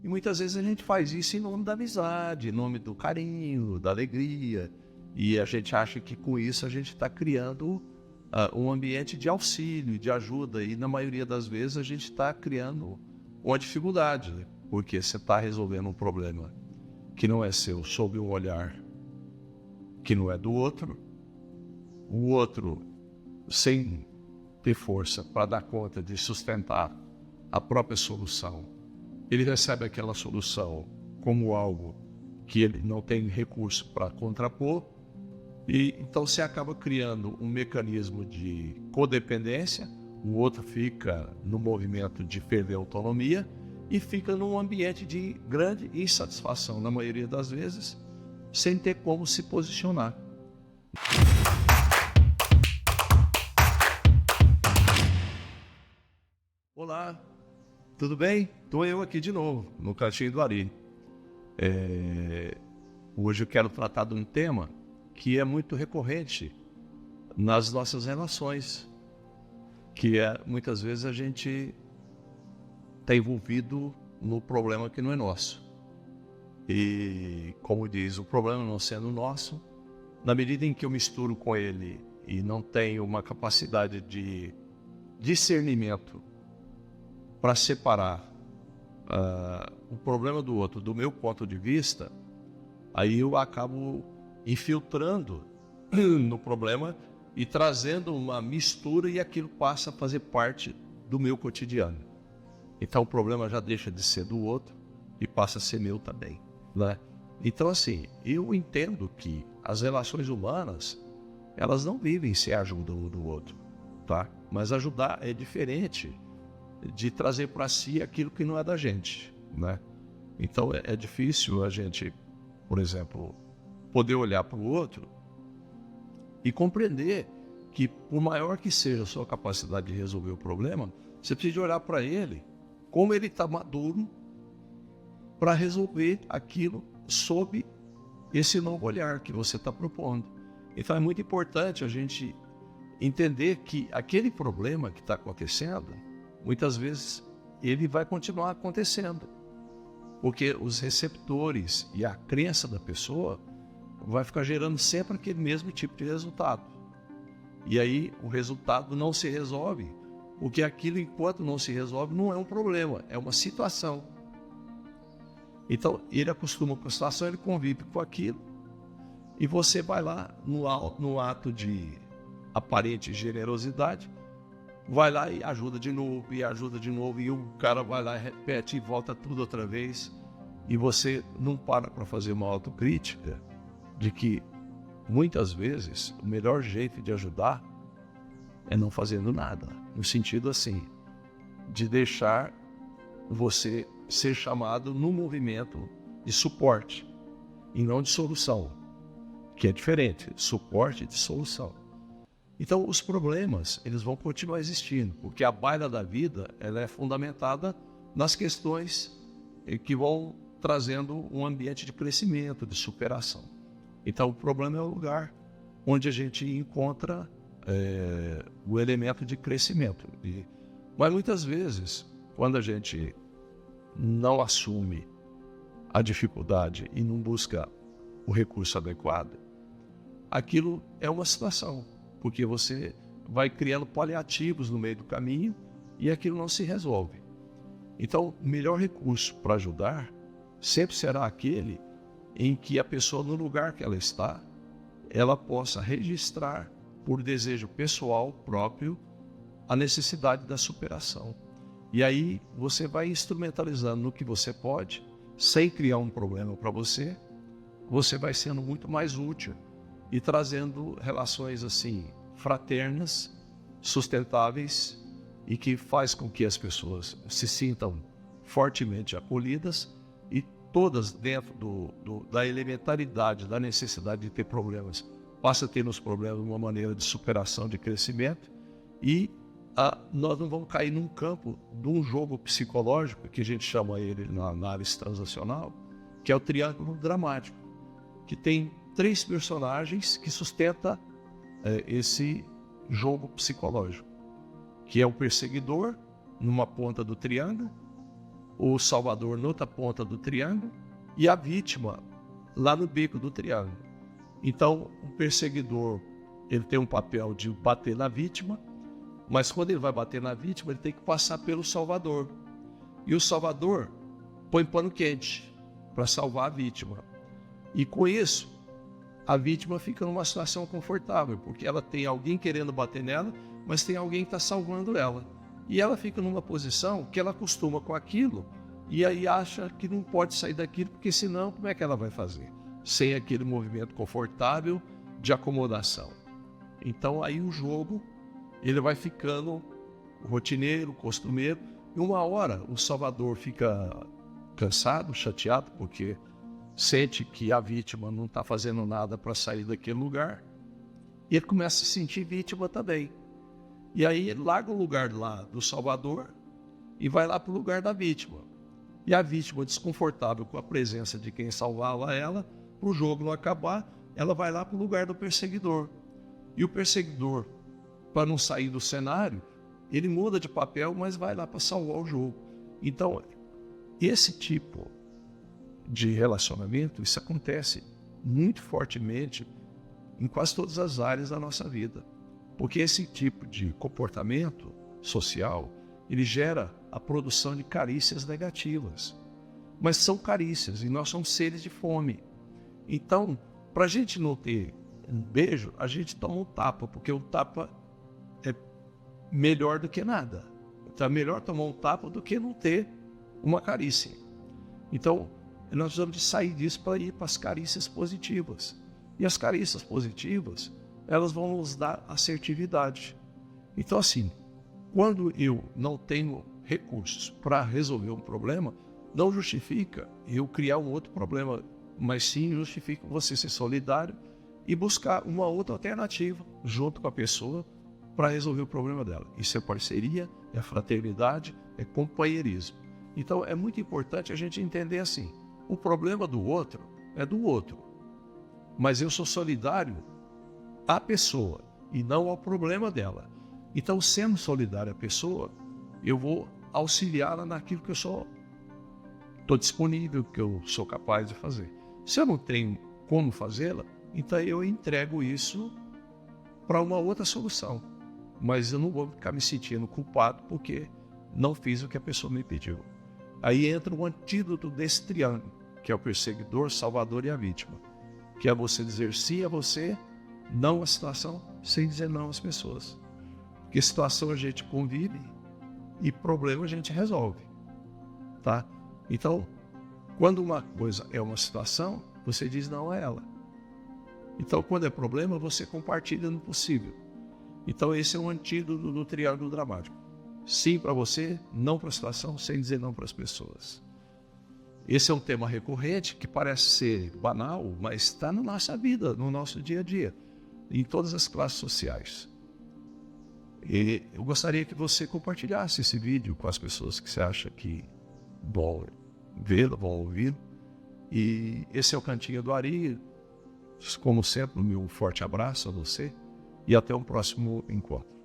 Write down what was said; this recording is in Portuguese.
E muitas vezes a gente faz isso em nome da amizade, em nome do carinho, da alegria. E a gente acha que com isso a gente está criando um ambiente de auxílio, de ajuda. E na maioria das vezes a gente está criando uma dificuldade, né? Porque você está resolvendo um problema que não é seu, sob um olhar que não é do outro. O outro, sem ter força para dar conta de sustentar a própria solução, ele recebe aquela solução como algo que ele não tem recurso para contrapor, e então você acaba criando um mecanismo de codependência. O outro fica no movimento de perder autonomia e fica num ambiente de grande insatisfação, na maioria das vezes, sem ter como se posicionar. Olá, tudo bem? Estou eu aqui de novo, no Cantinho do Ari. Hoje eu quero tratar de um tema que é muito recorrente nas nossas relações, que é, muitas vezes, a gente está envolvido no problema que não é nosso. E, como diz, o problema não sendo nosso, na medida em que eu misturo com ele e não tenho uma capacidade de discernimento para separar o problema do outro do meu ponto de vista, aí eu acabo infiltrando no problema e trazendo uma mistura, e aquilo passa a fazer parte do meu cotidiano. Então o problema já deixa de ser do outro e passa a ser meu também, né? Então, assim, eu entendo que as relações humanas, elas não vivem sem a ajuda um do outro, tá? Mas ajudar é diferente de trazer para si aquilo que não é da gente, né? Então é difícil a gente, por exemplo, poder olhar para o outro e compreender que, por maior que seja a sua capacidade de resolver o problema, você precisa olhar para ele como ele está maduro para resolver aquilo sob esse novo olhar que você está propondo. Então é muito importante a gente entender que aquele problema que está acontecendo, muitas vezes ele vai continuar acontecendo, porque os receptores e a crença da pessoa vai ficar gerando sempre aquele mesmo tipo de resultado. E aí o resultado não se resolve, porque aquilo, enquanto não se resolve, não é um problema, é uma situação. Então ele acostuma com a situação, ele convive com aquilo, e você vai lá no ato de aparente generosidade, vai lá e ajuda de novo, e o cara vai lá e repete e volta tudo outra vez, e você não para fazer uma autocrítica de que, muitas vezes, o melhor jeito de ajudar é não fazendo nada, no sentido assim, de deixar você ser chamado no movimento de suporte, e não de solução, que é diferente, suporte de solução. Então, os problemas, eles vão continuar existindo, porque a baila da vida, ela é fundamentada nas questões que vão trazendo um ambiente de crescimento, de superação. Então, o problema é o lugar onde a gente encontra o elemento de crescimento. Mas, muitas vezes, quando a gente não assume a dificuldade e não busca o recurso adequado, aquilo é uma situação, porque você vai criando paliativos no meio do caminho e aquilo não se resolve. Então, o melhor recurso para ajudar sempre será aquele em que a pessoa, no lugar que ela está, ela possa registrar, por desejo pessoal próprio, a necessidade da superação. E aí você vai instrumentalizando no que você pode, sem criar um problema para você, você vai sendo muito mais útil e trazendo relações assim fraternas, sustentáveis, e que faz com que as pessoas se sintam fortemente acolhidas, e todas dentro da elementaridade, da necessidade de ter problemas, passa a ter nos problemas uma maneira de superação, de crescimento, e nós não vamos cair num campo de um jogo psicológico, que a gente chama ele na análise transacional, que é o triângulo dramático, que tem 3 personagens que sustentam esse jogo psicológico, que é o perseguidor numa ponta do triângulo, o salvador na outra ponta do triângulo e a vítima lá no bico do triângulo. Então, o perseguidor, ele tem um papel de bater na vítima, mas quando ele vai bater na vítima, ele tem que passar pelo salvador. E o salvador põe pano quente para salvar a vítima. E com isso, a vítima fica numa situação confortável, porque ela tem alguém querendo bater nela, mas tem alguém que está salvando ela. E ela fica numa posição que ela acostuma com aquilo e aí acha que não pode sair daquilo, porque senão como é que ela vai fazer? Sem aquele movimento confortável de acomodação. Então aí o jogo ele vai ficando rotineiro, costumeiro, e uma hora o salvador fica cansado, chateado, porque sente que a vítima não está fazendo nada para sair daquele lugar, e ele começa a se sentir vítima também. E aí ele larga o lugar lá do salvador e vai lá para o lugar da vítima. E a vítima, desconfortável com a presença de quem salvava ela, para o jogo não acabar, ela vai lá para o lugar do perseguidor. E o perseguidor, para não sair do cenário, ele muda de papel, mas vai lá para salvar o jogo. Então, esse tipo de relacionamento, isso acontece muito fortemente em quase todas as áreas da nossa vida. Porque esse tipo de comportamento social, ele gera a produção de carícias negativas. Mas são carícias e nós somos seres de fome. Então, para a gente não ter um beijo, a gente toma um tapa, porque o tapa é melhor do que nada. Então é melhor tomar um tapa do que não ter uma carícia. Então, nós precisamos de sair disso para ir para as carícias positivas. E as carícias positivas, elas vão nos dar assertividade. Então, assim, quando eu não tenho recursos para resolver um problema, não justifica eu criar um outro problema, mas sim justifica você ser solidário e buscar uma outra alternativa junto com a pessoa para resolver o problema dela. Isso é parceria, é fraternidade, é companheirismo. Então, é muito importante a gente entender assim, o problema do outro é do outro, mas eu sou solidário à pessoa e não ao problema dela. Então, sendo solidário à pessoa, eu vou auxiliá-la naquilo que eu estou disponível, que eu sou capaz de fazer. Se eu não tenho como fazê-la, então eu entrego isso para uma outra solução. Mas eu não vou ficar me sentindo culpado porque não fiz o que a pessoa me pediu. Aí entra o antídoto desse triângulo, que é o perseguidor, salvador e a vítima, que é você dizer sim a você, não à situação, sem dizer não às pessoas. Porque situação a gente convive e problema a gente resolve, tá? Então, quando uma coisa é uma situação, você diz não a ela. Então, quando é problema, você compartilha no possível. Então, esse é um antídoto do triângulo dramático. Sim para você, não para a situação, sem dizer não para as pessoas. Esse é um tema recorrente que parece ser banal, mas está na nossa vida, no nosso dia a dia, em todas as classes sociais. E eu gostaria que você compartilhasse esse vídeo com as pessoas que você acha que vão vê-lo, vão ouvi-lo. E esse é o Cantinho do Ari. Como sempre, o meu forte abraço a você e até o próximo encontro.